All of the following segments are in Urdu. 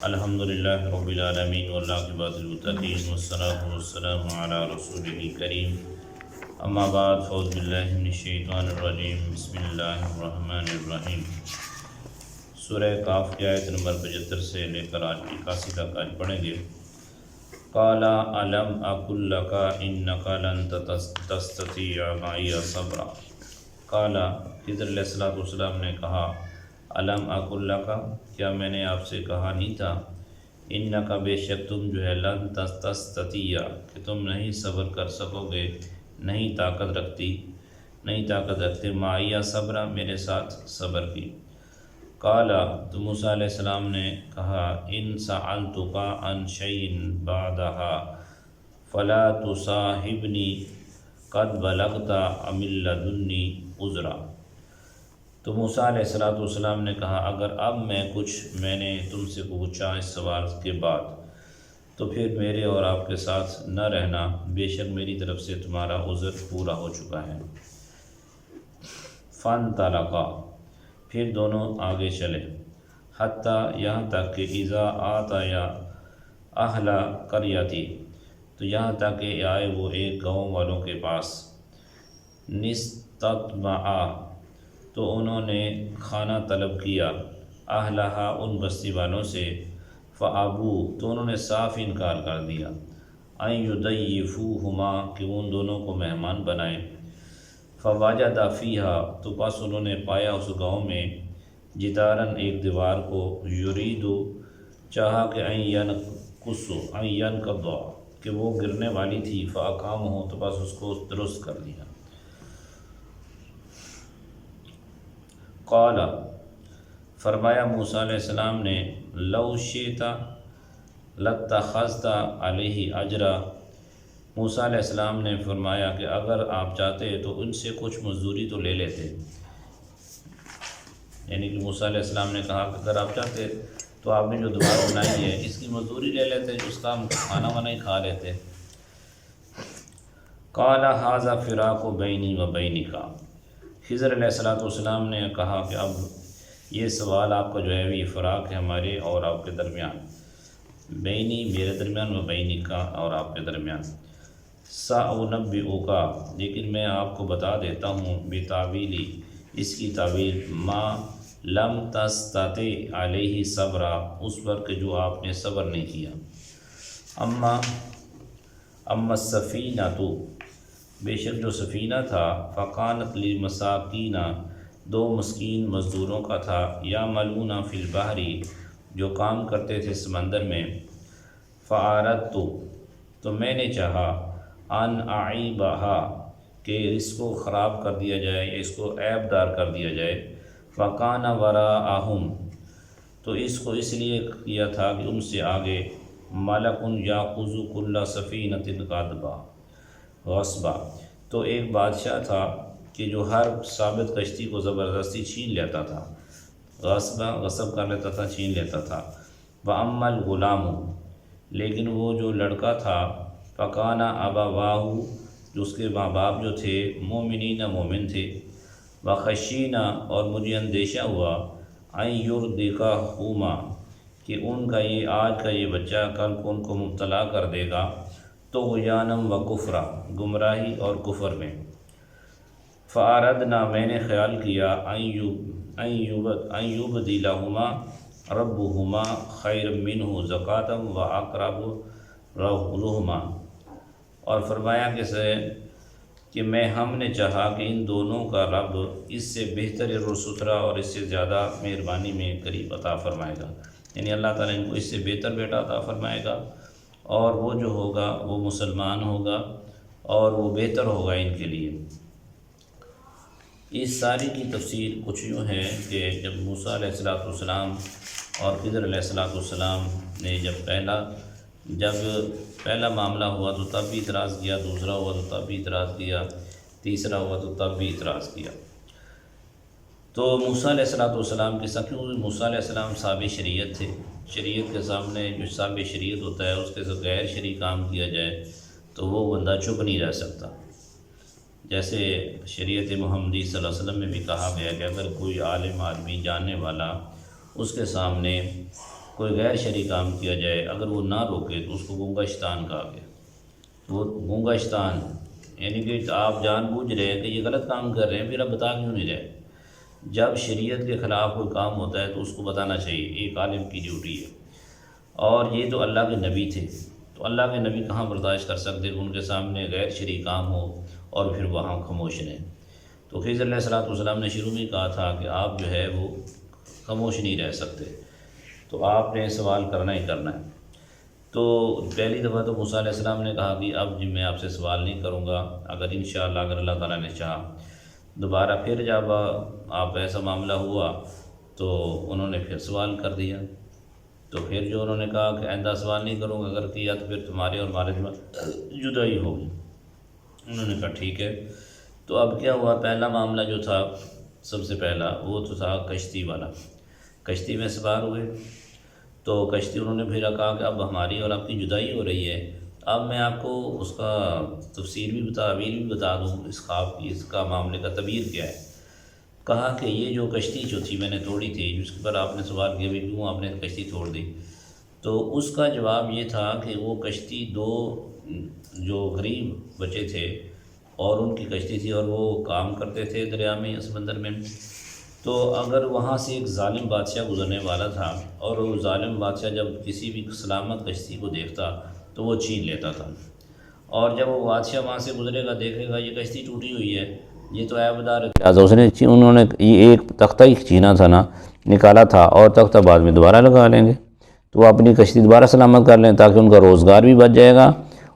الحمدللہ رب العالمین والعاقبۃ للمتقین والصلاۃ والسلام علی رسولہ الکریم اما بعد فاعوذ باللہ من الشیطان الرجیم بسم اللہ الرحمن الرحیم۔ سورہ کاف کی آیت نمبر 75 سے لے کر آج 81 تک آج پڑھیں گے۔ قال الم اقل لک انک لن تستطیع معی صبرا۔ قال خضر علیہ السلام نے کہا علم اقل لک، کیا میں نے آپ سے کہا نہیں تھا، انک بے شک تم جو ہے لن تستطیع کہ تم نہیں صبر کر سکو گے، نہیں طاقت رکھتے معیہ صبر میرے ساتھ صبر کی۔ قال تو موسیٰ علیہ السلام نے کہا ان سألتک عن شیء بعدها فلا تصاحبنی قد بلغت من لدنی عذرا۔ تو موسیٰ علیہ السلام نے کہا اگر اب میں نے تم سے پوچھا اس سوال کے بعد تو پھر میرے اور آپ کے ساتھ نہ رہنا، بے شک میری طرف سے تمہارا عذر پورا ہو چکا ہے۔ فانطلقا، پھر دونوں آگے چلے، حتیٰ یہاں تک کہ اذا آتیا اہل قریۃ، تو یہاں تک کہ آئے وہ ایک گاؤں والوں کے پاس، نستطمعا، تو انہوں نے کھانا طلب کیا، اہلہا ان بستی والوں سے، فابو، تو انہوں نے صاف انکار کر دیا، ان یضیفوہما، کہ ان دونوں کو مہمان بنائیں، فوجد فیہا، تو پس انہوں نے پایا اس گاؤں میں، جداراً ایک دیوار کو، یریدو، چاہا کہ ان ینقض، کہ وہ گرنے والی تھی، فاقامہ، تو پس اس کو درست کر دیا۔ قال، فرمایا موسیٰ علیہ السلام نے، لو شئت لاتخذت علیہ اجرا، موسیٰ علیہ السلام نے فرمایا کہ اگر آپ چاہتے تو ان سے کچھ مزدوری تو لے لیتے، یعنی کہ موسیٰ علیہ السلام نے کہا کہ اگر آپ چاہتے تو آپ نے جو دوبارہ بنائی ہے اس کی مزدوری لے لیتے، اس کا ہم کھانا وانا ہی کھا لیتے۔ قال ھذا فراق بینی و بینک، خضر علیہ السلام نے کہا کہ اب یہ سوال آپ کا جو ہے یہ فراق ہے ہمارے اور آپ کے درمیان، بینی میرے درمیان، و بینی کا اور آپ کے درمیان، سأنبئک، لیکن میں آپ کو بتا دیتا ہوں، بتاویلی، اس کی تعویل، ما لم تستطع علیہ صبرا، اس پر کہ جو آپ نے صبر نہیں کیا۔ اما السفینۃ، بے شک جو سفینہ تھا، فکانت للمساکین، دو مسکین مزدوروں کا تھا، یعملون فی البحر، جو کام کرتے تھے سمندر میں، فاردت، تو میں نے چاہا، ان اعیبھا، کہ اس کو خراب کر دیا جائے یا اس کو عیب دار کر دیا جائے، فکان وراءہم، تو اس کو اس لیے کیا تھا کہ ان سے آگے، ملک یاخذ کل سفینۃ غصبا، تو ایک بادشاہ تھا کہ جو ہر ثابت کشتی کو زبردستی چھین لیتا تھا، غصب کر لیتا تھا، چھین لیتا تھا۔ وَأَمَّا الْغُلَامُ، لیکن وہ جو لڑکا تھا، فَكَانَ أَبَوَاهُ، جو اس کے ماں باپ جو تھے، مومنین مومن تھے، وَخَشِينَا، اور مجھے اندیشہ ہوا، أَن يُرْدِقَهُمَا، کہ ان کا یہ آج کا یہ بچہ کل کو ان کو مبتلا کر دے گا، طغیانم و کفرا، گمراہی اور کفر میں۔ فأردنا، میں نے خیال کیا، ان یبدلہما ربہما خیر منہ زکاۃ و اقرب رحما، اور فرمایا کہ ہم نے چاہا کہ ان دونوں کا رب اس سے بہتر اور ستھرا اور اس سے زیادہ مہربانی میں قریب عطا فرمائے گا، یعنی اللہ تعالیٰ ان کو اس سے بہتر بیٹا عطا فرمائے گا، اور وہ جو ہوگا وہ مسلمان ہوگا اور وہ بہتر ہوگا ان کے لیے۔ اس ساری کی تفسیر کچھ یوں ہے کہ جب موسیٰ علیہ السلام اور خضر علیہ السلام نے جب پہلا معاملہ ہوا تو تب بھی اعتراض کیا، دوسرا ہوا تو تب بھی اعتراض کیا، تیسرا ہوا تو تب بھی اعتراض کیا۔ تو موسیٰ علیہ السلام کے ساتھ، کیونکہ موسیٰ علیہ السلام صاحب شریعت تھے، شریعت کے سامنے جو صاحب شریعت ہوتا ہے اس کے ساتھ غیر شرعی کام کیا جائے تو وہ بندہ چپ نہیں رہ سکتا۔ جیسے شریعت محمدی صلی اللہ علیہ وسلم میں بھی کہا گیا کہ اگر کوئی عالم آدمی جاننے والا اس کے سامنے کوئی غیر شرعی کام کیا جائے، اگر وہ نہ روکے تو اس کو گونگا شیطان کہا گیا۔ وہ گونگا شیطان یعنی کہ آپ جان بوجھ رہے ہیں کہ یہ غلط کام کر رہے ہیں، پھر آپ بتا کیوں نہیں رہے؟ جب شریعت کے خلاف کوئی کام ہوتا ہے تو اس کو بتانا چاہیے، ایک عالم کی ڈیوٹی ہے۔ اور یہ تو اللہ کے نبی تھے، تو اللہ کے نبی کہاں برداشت کر سکتے کہ ان کے سامنے غیر شرعی کام ہو اور پھر وہاں خاموش رہیں؟ تو خضر علیہ السلام نے شروع میں کہا تھا کہ آپ جو ہے وہ خاموش نہیں رہ سکتے، تو آپ نے سوال کرنا ہی کرنا ہے۔ تو پہلی دفعہ تو موسیٰ علیہ السلام نے کہا کہ اب میں آپ سے سوال نہیں کروں گا، اگر انشاءاللہ اگر اللہ تعالیٰ نے چاہا۔ دوبارہ پھر جب آپ ایسا معاملہ ہوا تو انہوں نے پھر سوال کر دیا، تو پھر جو انہوں نے کہا کہ آئندہ سوال نہیں کروں گا، اگر کیا تو پھر تمہارے اور ہمارے جدائی ہوگی۔ انہوں نے کہا ٹھیک ہے۔ تو اب کیا ہوا، پہلا معاملہ جو تھا سب سے پہلا وہ تو تھا کشتی والا۔ کشتی میں سوار ہوئے تو کشتی انہوں نے پھر کہا کہ اب ہماری اور آپ کی جدائی ہو رہی ہے۔ اب میں آپ کو اس کا تفسیر بھی تعبیر بھی بتا دوں اس خواب کی، اس کا معاملے کا تعبیر کیا ہے۔ کہا کہ یہ جو کشتی جو تھی میں نے توڑی تھی، جس پر آپ نے سوال کیا بھی کیوں آپ نے کشتی توڑ دی، تو اس کا جواب یہ تھا کہ وہ کشتی دو جو غریب بچے تھے اور ان کی کشتی تھی، اور وہ کام کرتے تھے دریا میں سمندر میں۔ تو اگر وہاں سے ایک ظالم بادشاہ گزرنے والا تھا، اور وہ ظالم بادشاہ جب کسی بھی سلامت کشتی کو دیکھتا تو وہ چھین لیتا تھا، اور جب وہ بادشاہ وہاں سے گزرے گا دیکھے گا یہ کشتی ٹوٹی ہوئی ہے، یہ تو عیب دار ہے، لہٰذا انہوں نے یہ ایک تختہ ہی چھینا تھا نا، نکالا تھا، اور تختہ بعد میں دوبارہ لگا لیں گے تو وہ اپنی کشتی دوبارہ سلامت کر لیں، تاکہ ان کا روزگار بھی بچ جائے گا،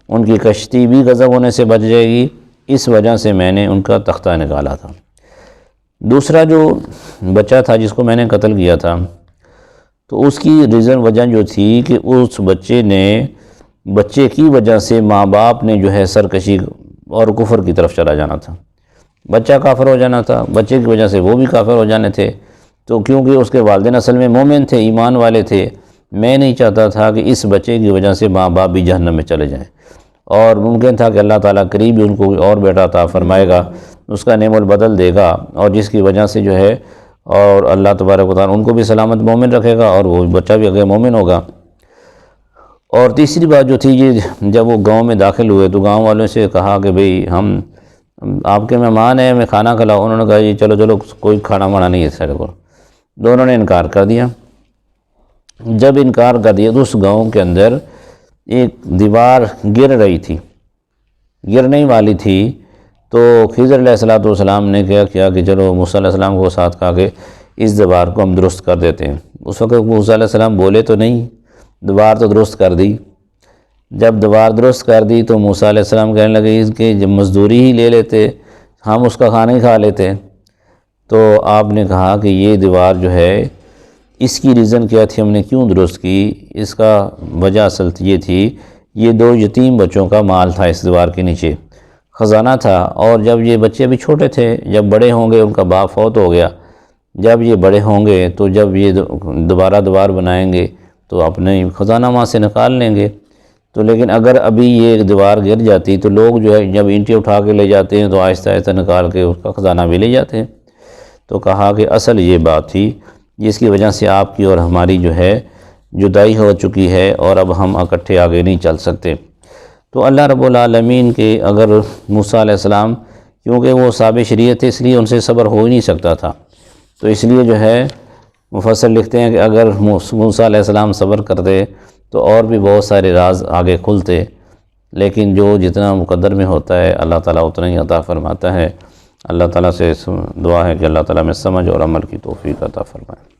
ان کی کشتی بھی غصب ہونے سے بچ جائے گی۔ اس وجہ سے میں نے ان کا تختہ نکالا تھا۔ دوسرا جو بچہ تھا جس کو میں نے قتل کیا تھا، تو اس کی وجہ جو تھی کہ اس بچے کی وجہ سے ماں باپ نے جو ہے سرکشی اور کفر کی طرف چلا جانا تھا، بچہ کافر ہو جانا تھا، بچے کی وجہ سے وہ بھی کافر ہو جانے تھے۔ تو کیونکہ اس کے والدین اصل میں مومن تھے، ایمان والے تھے، میں نہیں چاہتا تھا کہ اس بچے کی وجہ سے ماں باپ بھی جہنم میں چلے جائیں، اور ممکن تھا کہ اللہ تعالیٰ قریب ہی ان کو اور بیٹا عطا فرمائے گا، اس کا نعم البدل دے گا، اور جس کی وجہ سے جو ہے اور اللہ تبارک و تعالیٰ ان کو بھی سلامت مومن رکھے گا، اور وہ بچہ بھی اگے مومن ہوگا۔ اور تیسری بات جو تھی، یہ جب وہ گاؤں میں داخل ہوئے تو گاؤں والوں سے کہا کہ بھئی ہم آپ کے مہمان ہیں، میں کھانا کھلاؤ۔ انہوں نے کہا جی چلو کوئی کھانا وانا نہیں ہے سارے کو۔ دونوں نے انکار کر دیا۔ جب انکار کر دیا تو اس گاؤں کے اندر ایک دیوار گر رہی تھی، گرنے والی تھی، تو خضر علیہ السلام نے کیا کہ چلو موسیٰ علیہ السلام کو ساتھ کہا کہ اس دیوار کو ہم درست کر دیتے ہیں۔ اس وقت موسیٰ علیہ السلام بولے تو نہیں، دیوار تو درست کر دی۔ جب دیوار درست کر دی تو موسیٰ علیہ السلام کہنے لگے کہ جب مزدوری ہی لے لیتے، ہم اس کا کھانا ہی کھا لیتے۔ تو آپ نے کہا کہ یہ دیوار جو ہے اس کی ریزن کیا تھی، ہم نے کیوں درست کی؟ اس کا وجہ اصل یہ تھی، یہ 2 یتیم بچوں کا مال تھا، اس دیوار کے نیچے خزانہ تھا، اور جب یہ بچے ابھی چھوٹے تھے، جب بڑے ہوں گے، ان کا باپ فوت ہو گیا، جب یہ بڑے ہوں گے تو جب یہ دوبارہ دیوار بنائیں گے تو اپنے خزانہ وہاں سے نکال لیں گے۔ تو لیکن اگر ابھی یہ دیوار گر جاتی تو لوگ جو ہے جب اینٹیں اٹھا کے لے جاتے ہیں تو آہستہ آہستہ نکال کے اس کا خزانہ بھی لے جاتے ہیں۔ تو کہا کہ اصل یہ بات تھی جس کی وجہ سے آپ کی اور ہماری جو ہے جدائی ہو چکی ہے، اور اب ہم اکٹھے آگے نہیں چل سکتے۔ تو اللہ رب العالمین کے اگر موسیٰ علیہ السلام، کیونکہ وہ صاحب شریعت تھے اس لیے ان سے صبر ہو ہی نہیں سکتا تھا، تو اس لیے جو ہے مفسر لکھتے ہیں کہ اگر موسیٰ علیہ السلام صبر کرتے تو اور بھی بہت سارے راز آگے کھلتے، لیکن جو جتنا مقدر میں ہوتا ہے اللہ تعالیٰ اتنا ہی عطا فرماتا ہے۔ اللہ تعالیٰ سے دعا ہے کہ اللہ تعالیٰ میں سمجھ اور عمل کی توفیق عطا فرمائے۔